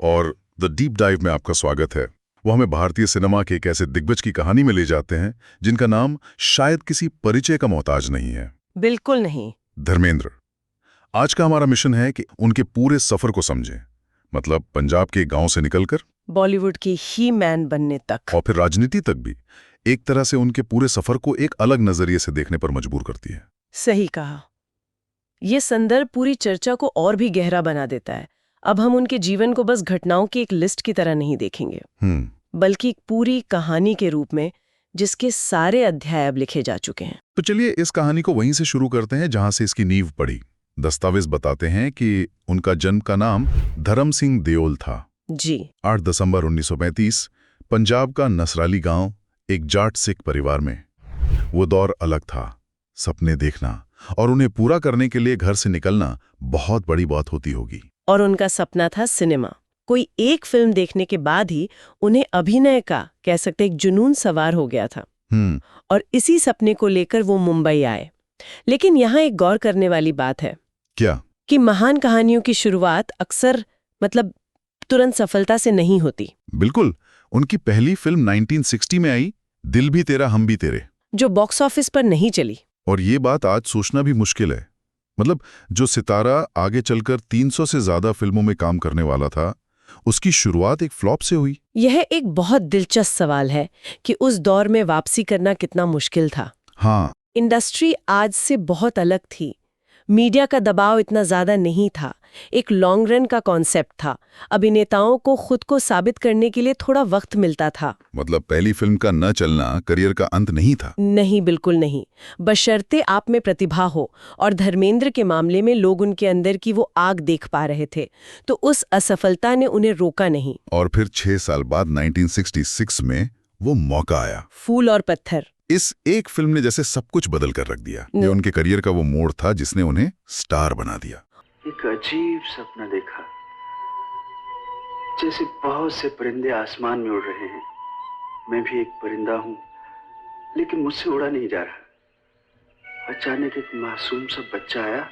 और the deep dive में आपका स्वागत है। वो हमें भारतीय सिनेमा के एक ऐसे दिग्गज की कहानी में ले जाते हैं जिनका नाम शायद किसी परिचय का मोहताज नहीं है। बिल्कुल नहीं। धर्मेंद्र। आज का हमारा मिशन है कि उनके पूरे सफर को समझें, मतलब पंजाब के गांव से निकलकर बॉलीवुड की ही मैन बनने तक, और फिर राजनीति तक भी एक तरह से उनके पूरे सफर को एक अलग नजरिए से देखने पर मजबूर करती है। सही कहा। ये संदर्भ पूरी चर्चा को और भी गहरा बना देता है। अब हम उनके जीवन को बस घटनाओं की एक लिस्ट की तरह नहीं देखेंगे, बल्कि एक पूरी कहानी के रूप में जिसके सारे अध्याय अब लिखे जा चुके हैं। तो चलिए इस कहानी को वहीं से शुरू करते हैं जहां से इसकी नींव पड़ी। दस्तावेज बताते हैं कि उनका जन्म का नाम धर्म सिंह देओल था। जी। 8 दिसंबर 1935 पंजाब का नसराली गांव, एक जाट सिख परिवार में। वो दौर अलग था। सपने देखना और उन्हें पूरा करने के लिए घर से निकलना बहुत बड़ी बात होती होगी। और उनका सपना था सिनेमा। कोई एक फिल्म देखने के बाद ही उन्हें अभिनय का, कह सकते, एक जुनून सवार हो गया था। और इसी सपने को लेकर वो मुंबई आए। लेकिन यहाँ एक गौर करने वाली बात है। क्या? कि महान कहानियों की शुरुआत अक्सर तुरंत सफलता से नहीं होती। बिल्कुल। उनकी पहली फिल्म 1960 में आई, दिल भी तेरा हम भी तेरे, जो बॉक्स ऑफिस पर नहीं चली। और ये बात आज सोचना भी मुश्किल है। मतलब जो सितारा आगे चलकर 300 से ज्यादा फिल्मों में काम करने वाला था, उसकी शुरुआत एक फ्लॉप से हुई। यह एक बहुत दिलचस्प सवाल है कि उस दौर में वापसी करना कितना मुश्किल था। हाँ। इंडस्ट्री आज से बहुत अलग थी। मीडिया का दबाव इतना ज्यादा नहीं था। एक लॉन्ग रन का कॉन्सेप्ट था। अभिनेताओं को खुद को साबित करने के लिए थोड़ा वक्त मिलता था। मतलब पहली फिल्म का न चलना करियर का अंत नहीं था। नहीं, बिल्कुल नहीं। बशर्ते आप में प्रतिभा हो। और धर्मेंद्र के मामले में लोग उनके अंदर की वो आग देख पा रहे थे, तो उस असफलता ने उन्हें रोका नहीं। और फिर 6 साल बाद 1966 में वो मौका आया। फूल और पत्थर। इस एक फिल्म ने जैसे सब कुछ बदल कर रख दिया। ये उनके करियर का वो मोड़ था जिसने उन्हें स्टार बना दिया। एक अजीब सपना देखा, जैसे बहुत से परिंदे आसमान में उड़ रहे हैं। मैं भी एक परिंदा हूं, लेकिन मुझसे उड़ा नहीं जा रहा। अचानक एक मासूम सा बच्चा आया।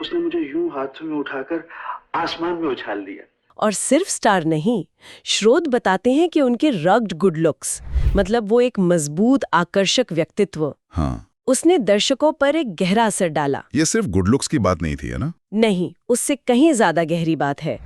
उसने मुझे यूं हाथों में उठाकर आसमान में उछाल दिया। और सिर्फ स्टार नहीं, स्रोत बताते हैं कि उनके रग्ड गुड लुक्स, मतलब वो एक मजबूत आकर्षक व्यक्तित्व, हाँ, उसने दर्शकों पर एक गहरा असर डाला। ये सिर्फ गुड लुक्स की बात नहीं थी, है ना? नहीं, उससे कहीं ज्यादा गहरी बात है।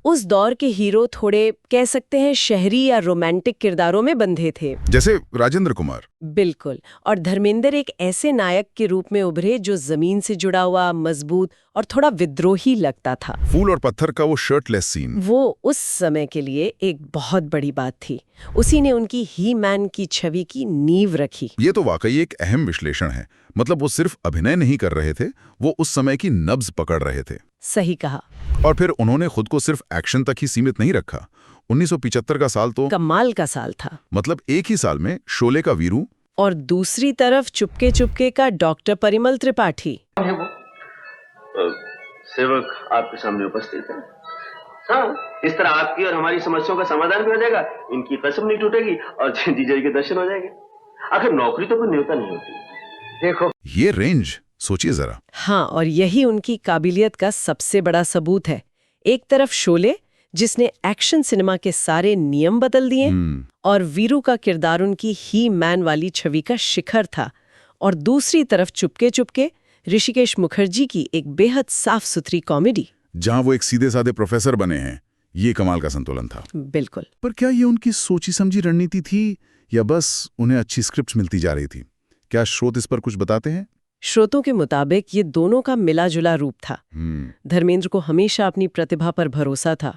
उस दौर के हीरो थोड़े, कह सकते हैं, शहरी या रोमांटिक किरदारों में बंधे थे, जैसे राजेंद्र कुमार। बिल्कुल। और धर्मेंद्र एक ऐसे नायक के रूप में उभरे जो जमीन से जुड़ा हुआ, मजबूत और थोड़ा विद्रोही लगता था। फूल और पत्थर का वो शर्टलेस सीन, वो उस समय के लिए एक बहुत बड़ी बात थी। उसी ने उनकी ही मैन की छवि की नींव रखी। ये तो वाकई एक अहम विश्लेषण है। मतलब वो सिर्फ अभिनय नहीं कर रहे थे, वो उस समय की नब्ज पकड़ रहे थे। सही कहा। और फिर उन्होंने खुद को सिर्फ एक्शन तक ही सीमित नहीं रखा। 1975 का साल तो कमाल का साल था। मतलब एक ही साल में शोले का वीरू और दूसरी तरफ चुपके चुपके का डॉक्टर परिमल त्रिपाठी। सेवक आपके सामने उपस्थित है। हाँ, इस तरह आपकी और हमारी समस्याओं का समाधान भी हो जाएगा, इनकी कसम नहीं टूटेगी और जीजा के दर्शन हो जाएंगे। आखिर नौकरी तो कोई न्योता नहीं होती। देखो ये रेंज सोचिए जरा। हाँ, और यही उनकी काबिलियत का सबसे बड़ा सबूत है। एक तरफ शोले, जिसने एक्शन सिनेमा के सारे नियम बदल दिए, और वीरू का किरदार उनकी ही मैन वाली छवि का शिखर था। और दूसरी तरफ चुपके चुपके ऋषिकेश मुखर्जी की एक बेहद साफ सुथरी कॉमेडी, जहां वो एक सीधे साधे प्रोफेसर बने हैं। ये कमाल का संतुलन था। बिल्कुल। पर क्या ये उनकी सोची समझी रणनीति थी या बस उन्हें अच्छी स्क्रिप्ट मिलती जा रही थी? क्या स्रोत इस पर कुछ बताते हैं? स्रोतों के मुताबिक ये दोनों का मिला जुला रूप था। धर्मेंद्र को हमेशा अपनी प्रतिभा पर भरोसा था,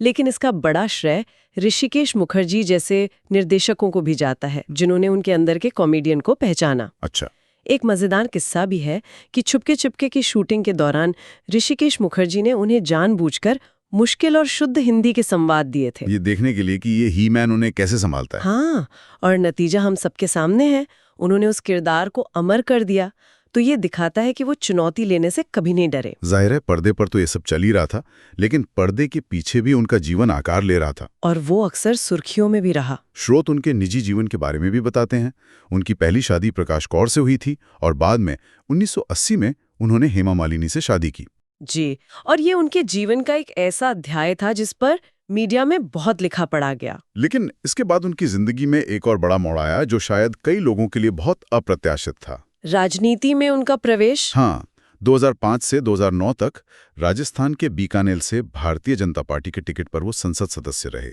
लेकिन इसका बड़ा श्रेय ऋषिकेश मुखर्जी जैसे निर्देशकों को भी जाता है, जिन्होंने उनके अंदर के कॉमेडियन को पहचाना। अच्छा। एक मजेदार किस्सा भी है कि छुपके छुपके की शूटिंग के दौरान ऋषिकेश मुखर्जी ने उन्हें जानबूझकर मुश्किल और शुद्ध हिंदी के संवाद दिए थे, ये देखने के लिए कि ये ही मैन उन्हें कैसे संभालता है। हाँ, और नतीजा हम सबके सामने है। उन्होंने उस किरदार को अमर कर दिया। तो ये दिखाता है कि वो चुनौती लेने से कभी नहीं डरे। जाहिर है पर्दे पर तो ये सब चल ही रहा था, लेकिन पर्दे के पीछे भी उनका जीवन आकार ले रहा था, और वो अक्सर सुर्खियों में भी रहा। स्रोत उनके निजी जीवन के बारे में भी बताते हैं। उनकी पहली शादी प्रकाश कौर से हुई थी और बाद में 1980 में उन्होंने हेमा मालिनी से शादी की। जी, और ये उनके जीवन का एक ऐसा अध्याय था जिस पर मीडिया में बहुत लिखा पढ़ा गया। लेकिन इसके बाद उनकी जिंदगी में एक और बड़ा मोड़ आया जो शायद कई लोगों के लिए बहुत अप्रत्याशित था। राजनीति में उनका प्रवेश। हाँ, 2005 से 2009 तक राजस्थान के बीकानेर से भारतीय जनता पार्टी के टिकट पर वो संसद सदस्य रहे।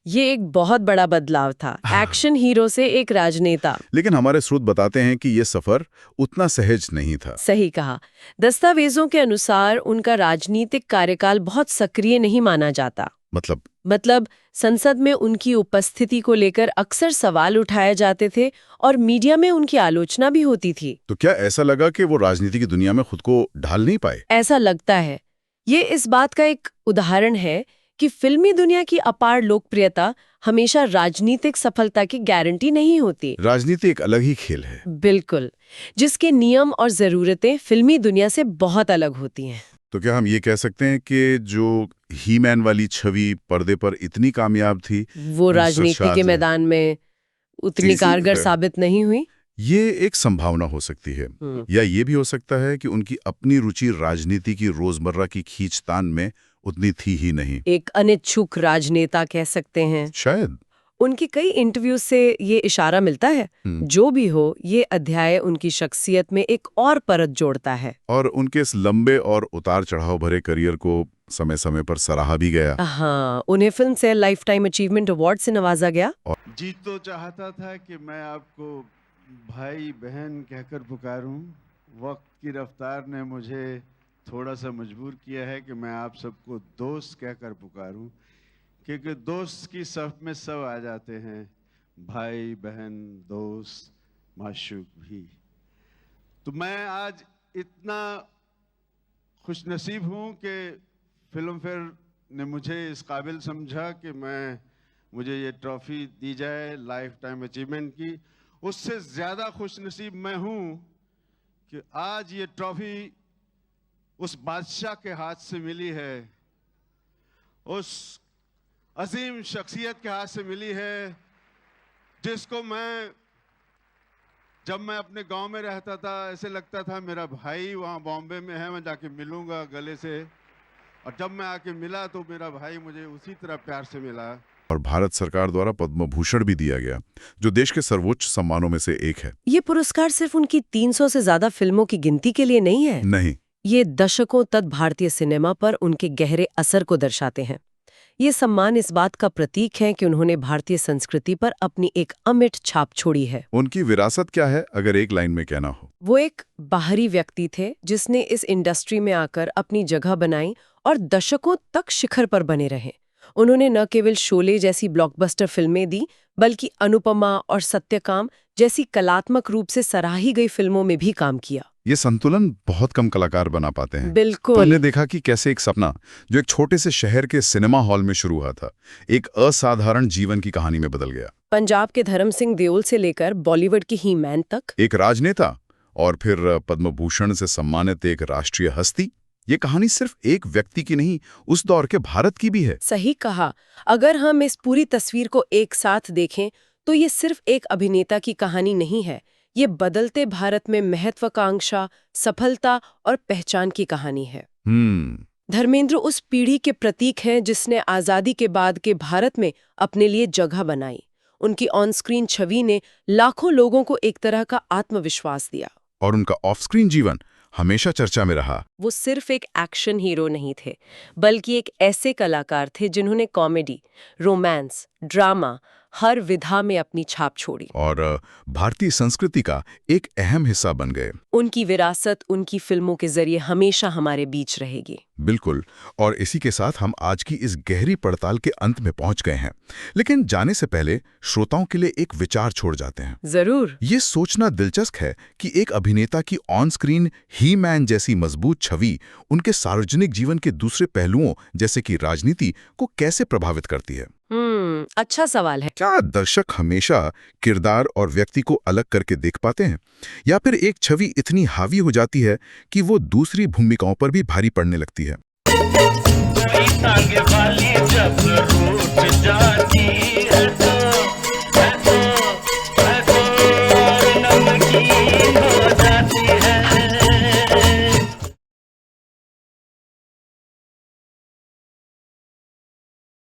ये एक बहुत बड़ा बदलाव था, एक्शन हीरो से एक राजनेता। लेकिन हमारे स्रोत बताते हैं कि ये सफर उतना सहज नहीं था। सही कहा। दस्तावेजों के अनुसार उनका राजनीतिक कार्यकाल बहुत सक्रिय नहीं माना जाता। मतलब संसद में उनकी उपस्थिति को लेकर अक्सर सवाल उठाए जाते थे और मीडिया में उनकी आलोचना भी होती थी। तो क्या ऐसा लगा कि वो राजनीति की दुनिया में खुद को ढाल नहीं पाए? ऐसा लगता है। ये इस बात का एक उदाहरण है कि फिल्मी दुनिया की अपार लोकप्रियता हमेशा राजनीतिक सफलता की गारंटी नहीं होती। राजनीति एक अलग ही खेल है। बिल्कुल, जिसके नियम और जरूरतें फिल्मी दुनिया से बहुत अलग होती हैं। तो क्या हम ये कह सकते हैं कि जो ही मैन वाली छवि पर्दे पर इतनी कामयाब थी, वो राजनीति के मैदान में उतनी कारगर साबित नहीं हुई? ये एक संभावना हो सकती है। या ये भी हो सकता है कि उनकी अपनी रुचि राजनीति की रोजमर्रा की खींचतान में उतनी थी ही नहीं। एक अनिच्छुक राजनेता कह सकते हैं शायद। उनके कई इंटरव्यू से ये इशारा मिलता है। जो भी हो, ये अध्याय उनकी शख्सियत में एक और परत जोड़ता है। और उनके इस लंबे और उतार चढ़ाव भरे करियर को समय समय पर सराहा भी गया। हाँ, उन्हें फिल्म से लाइफ टाइम अचीवमेंट अवार्ड से नवाजा गया। जी तो चाहता था कि मैं आपको भाई बहन कहकर पुकारूं। वक्त की रफ्तार ने मुझे थोड़ा सा मजबूर किया है कि मैं आप सबको दोस्त कहकर पुकारूं, क्योंकि दोस्त की सफ में सब आ जाते हैं, भाई बहन दोस्त माशूक भी। तो मैं आज इतना खुशनसीब हूं कि फिल्म फेयर ने मुझे इस काबिल समझा कि मुझे ये ट्रॉफी दी जाए लाइफ टाइम अचीवमेंट की। उससे ज़्यादा खुशनसीब मैं हूं कि आज ये ट्रॉफी उस बादशाह के हाथ से मिली है, उस अजीम शख्सियत के हाथ से मिली है जिसको जब मैं अपने गांव में रहता था ऐसे लगता था मेरा भाई वहाँ बॉम्बे में है, मैं जाके मिलूंगा गले से, और जब मैं आके मिला तो मेरा भाई मुझे उसी तरह प्यार से मिला। और भारत सरकार द्वारा पद्म भूषण भी दिया गया, जो देश के सर्वोच्च सम्मानों में से एक है। ये पुरस्कार सिर्फ उनकी 300 से ज्यादा फिल्मों की गिनती के लिए नहीं है। नहीं, ये दशकों तक भारतीय सिनेमा पर उनके गहरे असर को दर्शाते हैं। ये सम्मान इस बात का प्रतीक है कि उन्होंने भारतीय संस्कृति पर अपनी एक अमिट छाप छोड़ी है। उनकी विरासत क्या है, अगर एक लाइन में कहना हो? वो एक बाहरी व्यक्ति थे जिसने इस इंडस्ट्री में आकर अपनी जगह बनाई और दशकों तक शिखर पर बने रहे। उन्होंने न केवल शोले जैसी ब्लॉकबस्टर फिल्में दी, बल्कि अनुपमा और सत्यकाम जैसी कलात्मक रूप से सराही गई फिल्मों में भी काम किया। ये संतुलन बहुत कम कलाकार बना पाते हैं। बिल्कुल। तुमने देखा कि कैसे एक सपना जो एक छोटे से शहर के सिनेमा हॉल में शुरू हुआ था, एक असाधारण जीवन की कहानी में बदल गया। पंजाब के धर्म सिंह देओल से लेकर बॉलीवुड की ही मैन तक, एक राजनेता और फिर पद्म भूषण से सम्मानित एक राष्ट्रीय हस्ती। ये कहानी सिर्फ एक व्यक्ति की नहीं, उस दौर के भारत की भी है। सही कहा। अगर हम इस पूरी तस्वीर को एक साथ देखें तो ये सिर्फ एक अभिनेता की कहानी नहीं है, ये बदलते भारत में महत्वाकांक्षा, सफलता और पहचान की कहानी है। धर्मेंद्र उस पीढ़ी के प्रतीक हैं जिसने आजादी के बाद के भारत में अपने लिए जगह बनाई। उनकी ऑन स्क्रीन छवि ने लाखों लोगों को एक तरह का आत्मविश्वास दिया। और उनका ऑफ स्क्रीन जीवन हमेशा चर्चा में रहा। वो सिर्फ एक एक्शन हीरो नहीं थे, बल्कि एक ऐसे कलाकार थे जिन्होंने कॉमेडी, रोमांस, ड्रामा हर विधा में अपनी छाप छोड़ी और भारतीय संस्कृति का एक अहम हिस्सा बन गए। उनकी विरासत उनकी फिल्मों के जरिए हमेशा हमारे बीच रहेगी। बिल्कुल। और इसी के साथ हम आज की इस गहरी पड़ताल के अंत में पहुंच गए हैं। लेकिन जाने से पहले श्रोताओं के लिए एक विचार छोड़ जाते हैं। जरूर। ये सोचना दिलचस्प है कि एक अभिनेता की ऑन स्क्रीन ही मैन जैसी मजबूत छवि उनके सार्वजनिक जीवन के दूसरे पहलुओं जैसे कि राजनीति को कैसे प्रभावित करती है। अच्छा सवाल है। क्या दर्शक हमेशा किरदार और व्यक्ति को अलग करके देख पाते हैं, या फिर एक छवि इतनी हावी हो जाती है कि वो दूसरी भूमिकाओं पर भी भारी पड़ने लगती है? वाली जब रूठ जाती है तो